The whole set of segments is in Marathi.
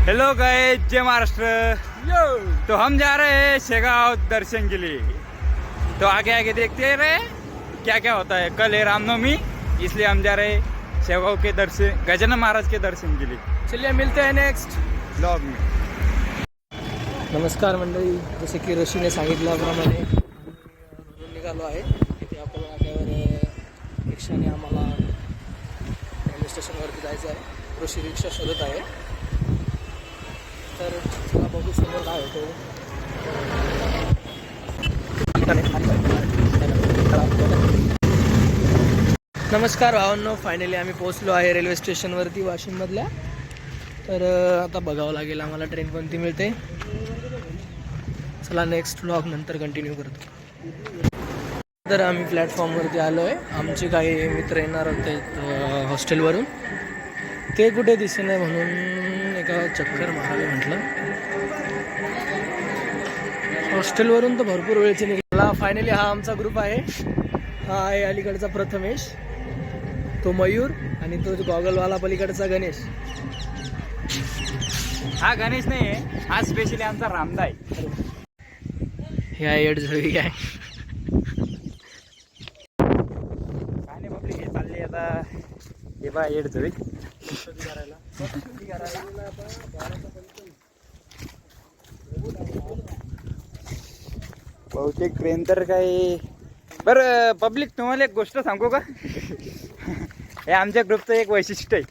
हेलो गाइस, जय महाराष्ट्र। तो हम जा रहे हैं शेगांव दर्शन के लिए। तो आगे आगे देखते रहे क्या क्या होता है। कल है रामनवमी, इसलिए हम जा रहे हैं शेगांव के दर्शन, गजानन महाराज के दर्शन के लिए। चलिए मिलते हैं नेक्स्ट ब्लॉग में। नमस्कार मंडळी, जसे की ऋषीने सांगितल्याप्रमाणे निघालो आहे. इथे आपल्या नाक्यावर रिक्षाने आम्हाला रेल्वे स्टेशनवरती जायचं आहे. ऋषी रिक्षा शोधत आहे. तर चला बघू समोर काय होतो. नमस्कार भावांनो, फायनली आम्ही पोहोचलो आहे रेल्वे स्टेशनवरती वाशिममधल्या. तर आता बघावं लागेल आम्हाला ट्रेन कोणती मिळते. चला नेक्स्ट व्लॉग नंतर कंटिन्यू करतो. तर आम्ही प्लॅटफॉर्मवरती आलो आहे. आमचे काही मित्र येणार होते हॉस्टेलवरून, ते कुठे दिसेना म्हणून एका चक्कर मारायला म्हटलं. हॉस्टेलवरून तर भरपूर वेळचे निघाला. फायनली हा आमचा ग्रुप आहे. हा आहे अलीकडचा प्रथमेश, तो मयूर आणि तो गॉगलवाला पलीकडचा गणेश. हा गणेश नाही आहे, हा स्पेशली आमचा रामदा आहे. हे आहे एडझवी आहे. काय नाही बापली, हे चालले आता. हे बा एडझवी बहुतेक ट्रेन तर काही. बरं पब्लिक, तुम्हाला एक गोष्ट सांगू का? हे आमच्या ग्रुपचं एक वैशिष्ट्य आहे.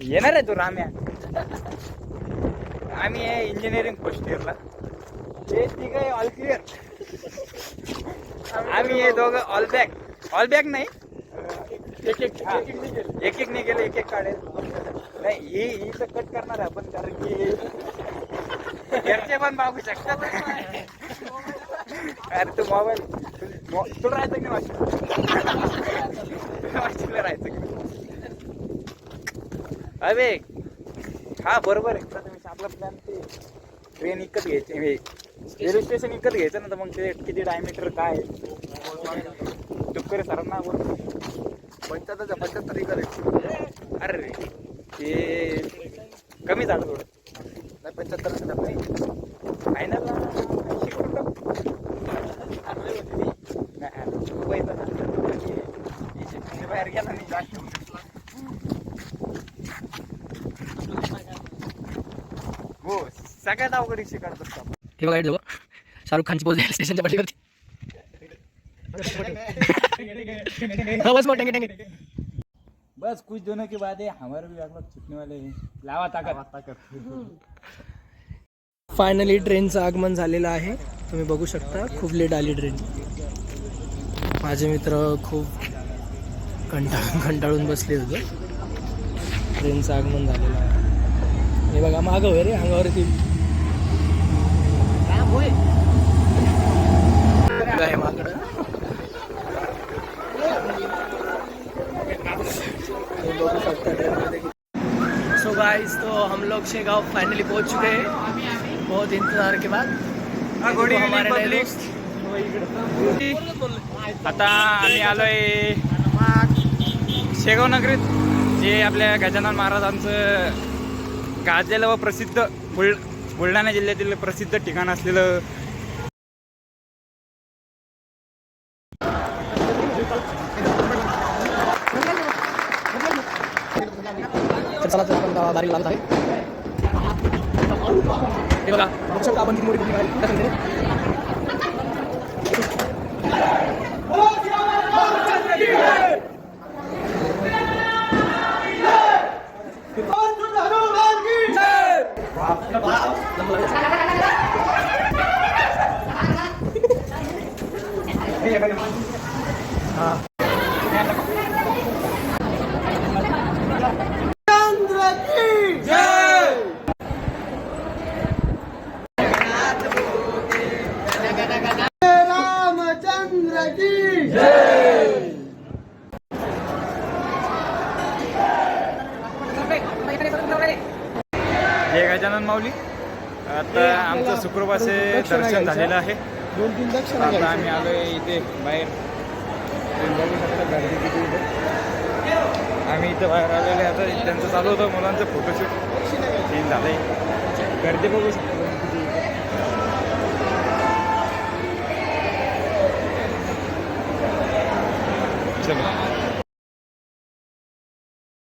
येणार आहे तो राम्या. आम्ही आहे इंजिनिअरिंग फर्स्ट इयरला. हे ठीक आहे, ऑल क्लिअर. आम्ही हे दोघं ऑल बॅक नाही, एक एक निघेल, एक एक काढेल. नाही ही तर कट करणार आहे आपण, कारण की घरचे पण बघू शकतात. अरे तू मोबाईल तुला राहायचं की वाशिमला राहायचं की? अरे हा बरोबर आहे. प्रथमेश आपला प्लॅन ते ट्रेन विकत घ्यायचे, रेल्वे स्टेशन विकत घ्यायचं ना. तर मग ते किती डायमीटर काय तुपकरे सरांना 75 करायचं. अरे ते कमी झालं थोडं. नाही 75 फायनल बाहेर गेला नाही. हो सगळ्यात अवघड रिक्षा काढत असतो. हे बघा जवळ शाहरुख खानची पोच स्टेशनच्या पाठीवरती. बस कुछ दिनों के बाद हमारे भी लगभग छुटने वाले हैं. लावा ताकद. फायनली ट्रेनचं आगमन झालेलं आहे. तुम्ही बघू शकता खूप लेट आली ट्रेन. माझे मित्र खूप कंटाळून बसले होते. ट्रेनचं आगमन झालेलं आहे. हे बघा मागं होय रे, अंगावरती आहे माकडं. बघू शकता ट्रेनमध्ये. सो गाइस, तो हम लोग शेगांव फाइनली पहुंच चुके हैं बहुत इंतजार के बाद. हमारे नए दोस्त. आता आम्ही आलोय शेगाव नगरीत, जे आपल्या गजानन महाराजांचं गाजलेलं व प्रसिद्ध बुलढाणा जिल्ह्यातील प्रसिद्ध ठिकाण असलेलं चला बारीक लागत आहे. हे बघा बघू शकता आपण किती मोठी आहे. जय गजानन माऊली. आता आमचं सुखरूपाचे दर्शन झालेलं आहे. 2-3 दक्षिण आता आम्ही आलोय इथे बाहेर. बघू शकता गर्दी किती इथे. आम्ही इथं बाहेर आलेले. आता त्यांचं चालू होतं मुलांचं फोटोशूट. चेंज झालंय. गर्दी बघू शकतो किती. चलो